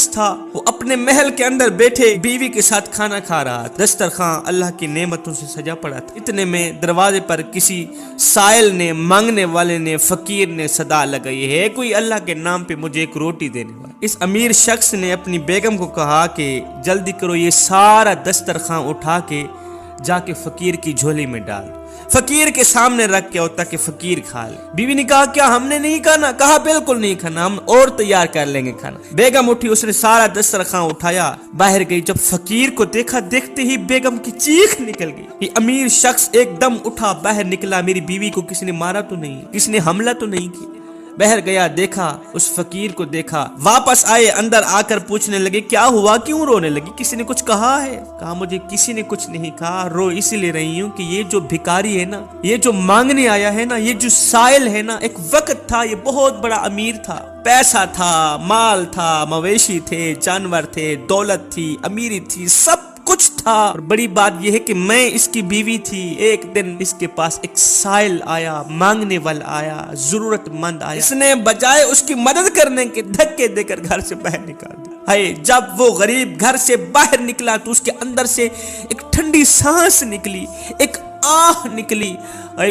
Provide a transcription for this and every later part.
شخص تھا، وہ اپنے محل کے اندر بیٹھے بیوی کے ساتھ کھانا کھا رہا تھا، دسترخوان اللہ کی نعمتوں سے سجا پڑا تھا۔ اتنے میں دروازے پر کسی سائل نے، مانگنے والے نے، فقیر نے صدا لگائی ہے، کوئی اللہ کے نام پہ مجھے ایک روٹی دینے والا۔ اس امیر شخص نے اپنی بیگم کو کہا کہ جلدی کرو، یہ سارا دسترخوان اٹھا کے جا کے فقیر کی جھولی میں ڈال، فقیر کے سامنے رکھ کے، ہوتا کہ فقیر کھا لے۔ بیوی نے کہا کیا ہم نے نہیں کھانا؟ کہا بالکل نہیں کھانا، ہم اور تیار کر لیں گے کھانا۔ بیگم اٹھی، اس نے سارا دسترخوان اٹھایا، باہر گئی، جب فقیر کو دیکھا، دیکھتے ہی بیگم کی چیخ نکل گئی۔ یہ امیر شخص ایک دم اٹھا، باہر نکلا، میری بیوی کو کسی نے مارا تو نہیں، کسی نے حملہ تو نہیں کیا؟ باہر گیا، دیکھا، اس فقیر کو دیکھا، واپس آئے، اندر آ کر پوچھنے لگے کیا ہوا، کیوں رونے لگی، کسی نے کچھ کہا ہے؟ کہا مجھے کسی نے کچھ نہیں کہا، رو اس لیے رہی ہوں کہ یہ جو بھکاری ہے نا، یہ جو مانگنے آیا ہے نا، یہ جو سائل ہے نا، ایک وقت تھا یہ بہت بڑا امیر تھا، پیسہ تھا، مال تھا، مویشی تھے، جانور تھے، دولت تھی، امیری تھی، سب کچھ تھا، اور بڑی بات یہ ہے کہ میں اس کی بیوی تھی۔ ایک دن اس کے پاس ایک سائل آیا، مانگنے والا آیا، ضرورت مند آیا، اس نے بجائے اس کی مدد کرنے کے دھکے دے کر گھر سے باہر نکال دیا۔ جب وہ غریب گھر سے باہر نکلا تو اس کے اندر سے ایک ٹھنڈی سانس نکلی، ایک آہ نکلی،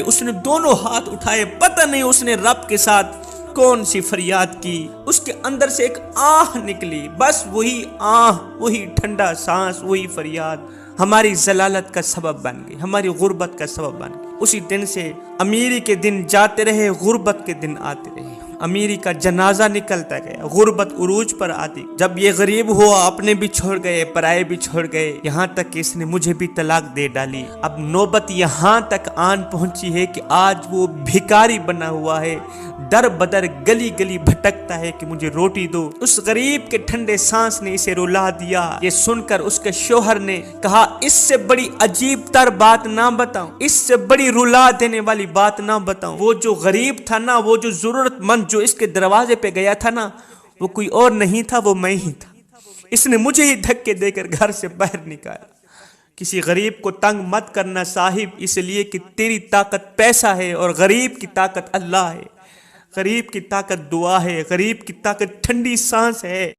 اس نے دونوں ہاتھ اٹھائے، پتہ نہیں اس نے رب کے ساتھ کون سی فریاد کی، اس کے اندر سے ایک آہ نکلی، بس وہی آہ، وہی ٹھنڈا سانس، وہی فریاد ہماری ضلالت کا سبب بن گئی، ہماری غربت کا سبب بن گئی۔ اسی دن سے امیری کے دن جاتے رہے، غربت کے دن آتے رہے، امیری کا جنازہ نکلتا گیا، غربت عروج پر آتی۔ جب یہ غریب ہوا، اپنے بھی چھوڑ گئے، پرائے بھی چھوڑ گئے، یہاں تک کہ اس نے مجھے بھی طلاق دے ڈالی۔ اب نوبت یہاں تک آن پہنچی ہے کہ آج وہ بھکاری بنا ہوا ہے، در بدر گلی گلی بھٹکتا ہے کہ مجھے روٹی دو۔ اس غریب کے ٹھنڈے سانس نے اسے رلا دیا۔ یہ سن کر اس کے شوہر نے کہا اس سے بڑی عجیب تر بات نہ بتاؤں، اس سے بڑی رلا دینے والی بات نہ بتاؤں۔ وہ جو غریب تھا نا، وہ جو ضرورت مند جو اس کے دروازے پہ گیا تھا نا، وہ کوئی اور نہیں تھا، وہ میں ہی تھا۔ اس نے مجھے ہی دھکے دے کر گھر سے باہر نکالا۔ کسی غریب کو تنگ مت کرنا صاحب، اس لیے کہ تیری طاقت پیسہ ہے اور غریب کی طاقت اللہ ہے، غریب کی طاقت دعا ہے، غریب کی طاقت ٹھنڈی سانس ہے۔